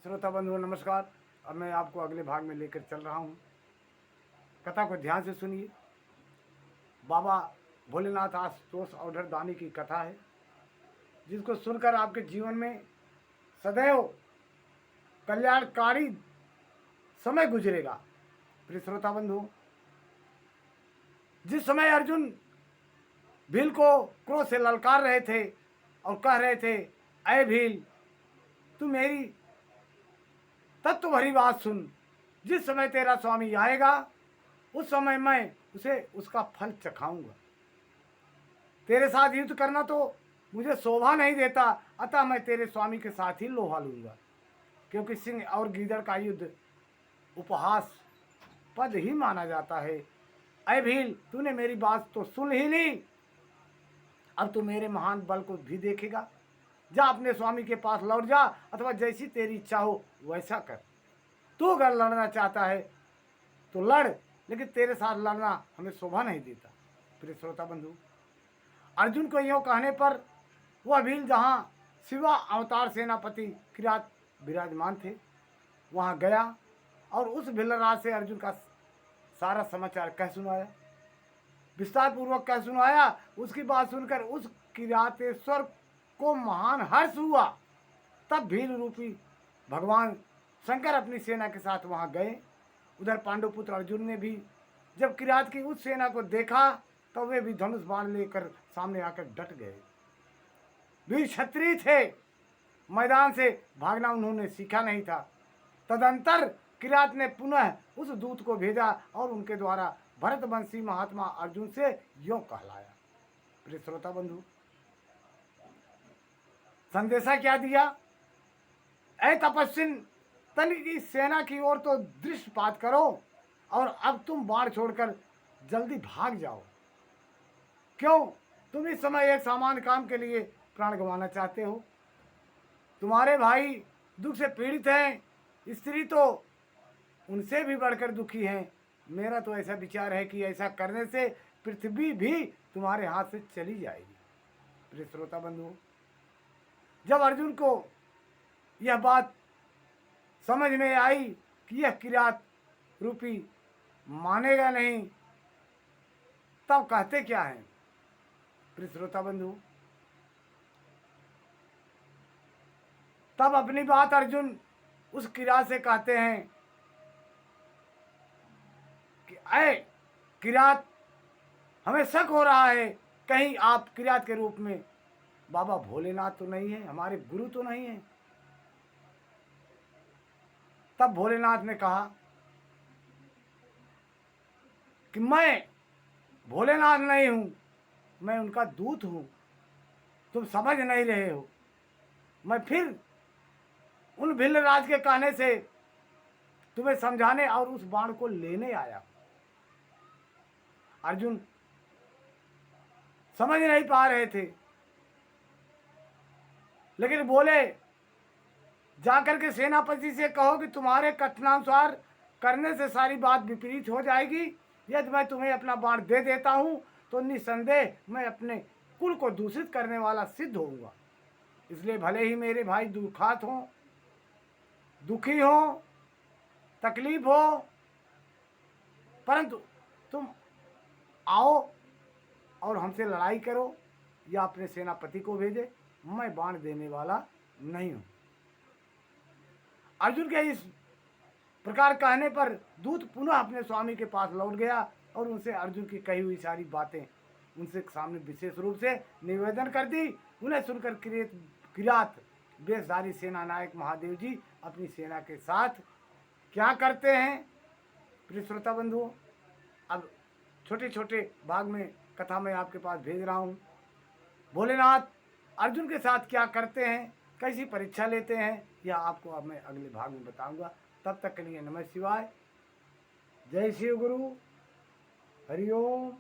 श्रोता बंधु नमस्कार। अब मैं आपको अगले भाग में लेकर चल रहा हूँ। कथा को ध्यान से सुनिए। बाबा भोलेनाथ आशुतोष अवधरदानी की कथा है, जिसको सुनकर आपके जीवन में सदैव कल्याणकारी समय गुजरेगा। प्रिय श्रोता बंधु, जिस समय अर्जुन भील को क्रोध से ललकार रहे थे और कह रहे थे, अय भील तू मेरी तत्व भरी बात सुन, जिस समय तेरा स्वामी आएगा उस समय मैं उसे उसका फल चखाऊंगा। तेरे साथ युद्ध करना तो मुझे शोभा नहीं देता, अतः मैं तेरे स्वामी के साथ ही लोहा लूंगा, क्योंकि सिंह और गीदड़ का युद्ध उपहास पद ही माना जाता है। अय भील, तूने मेरी बात तो सुन ही ली, अब तू मेरे महान बल को भी देखेगा। जा अपने स्वामी के पास लौट जा, अथवा जैसी तेरी इच्छा हो वैसा कर। तू अगर लड़ना चाहता है तो लड़, लेकिन तेरे साथ लड़ना हमें शोभा नहीं देता। प्रिय श्रोता बंधु, अर्जुन को यूँ कहने पर वह भील जहाँ शिवा अवतार सेनापति किरात विराजमान थे वहाँ गया और उस भीलराज से अर्जुन का सारा समाचार कह सुनाया, विस्तार पूर्वक कह सुनाया। उसकी बात सुनकर उस किरातेश्वर को महान हर्ष हुआ। तब भील रूपी भगवान शंकर अपनी सेना के साथ वहां गए। उधर पांडुपुत्र अर्जुन ने भी जब किरात की उस सेना को देखा तो वे भी धनुष बाण लेकर सामने आकर डट गए। वीर क्षत्रिय थे, मैदान से भागना उन्होंने सीखा नहीं था। तदंतर किरात ने पुनः उस दूत को भेजा और उनके द्वारा भरतवंशी महात्मा अर्जुन से यों कहलाया। प्रिय श्रोता बंधु, संदेशा क्या दिया? ऐ तपस्विन, तनिक इस सेना की ओर तो दृष्टिपात करो और अब तुम बाढ़ छोड़कर जल्दी भाग जाओ। क्यों? तुम इस समय एक सामान्य काम के लिए प्राण गंवाना चाहते हो? तुम्हारे भाई दुख से पीड़ित हैं, स्त्री तो उनसे भी बढ़कर दुखी हैं। मेरा तो ऐसा विचार है कि ऐसा करने से पृथ्वी भी तुम्हारे हाथ से चली जाएगी। प्रिय श्रोता बंधु, जब अर्जुन को यह बात समझ में आई कि यह किरात रूपी मानेगा नहीं, तब कहते क्या हैं? प्रिय श्रोता बंधु, तब अपनी बात अर्जुन उस किरात से कहते हैं कि अय किरात, हमें शक हो रहा है कहीं आप किरात के रूप में बाबा भोलेनाथ तो नहीं है, हमारे गुरु तो नहीं है। तब भोलेनाथ ने कहा कि मैं भोलेनाथ नहीं हूं, मैं उनका दूत हूं। तुम समझ नहीं रहे हो। मैं फिर उन भीलराज के कहने से तुम्हें समझाने और उस बाण को लेने आया। अर्जुन समझ नहीं पा रहे थे, लेकिन बोले, जाकर के सेनापति से कहो कि तुम्हारे कथनानुसार करने से सारी बात विपरीत हो जाएगी। यदि मैं तुम्हें अपना बाण दे देता हूं तो निसंदेह मैं अपने कुल को दूषित करने वाला सिद्ध होऊंगा। इसलिए भले ही मेरे भाई दुखात हों, दुखी हो, तकलीफ हो, परंतु तुम आओ और हमसे लड़ाई करो या अपने सेनापति को भेजे, मैं बाण देने वाला नहीं हूं। अर्जुन के इस प्रकार कहने पर दूत पुनः अपने स्वामी के पास लौट गया और उनसे अर्जुन की कही हुई सारी बातें उनसे सामने विशेष रूप से निवेदन कर दी। उन्हें सुनकर किरात वेशधारी सेना नायक महादेव जी अपनी सेना के साथ क्या करते हैं? प्रिय श्रोता बंधुओं, अब छोटे छोटे भाग में कथा मैं आपके पास भेज रहा हूँ। भोलेनाथ अर्जुन के साथ क्या करते हैं, कैसी परीक्षा लेते हैं, यह आपको अब मैं अगले भाग में बताऊंगा। तब तक के लिए नमः शिवाय, जय शिव गुरु, हरि ओम।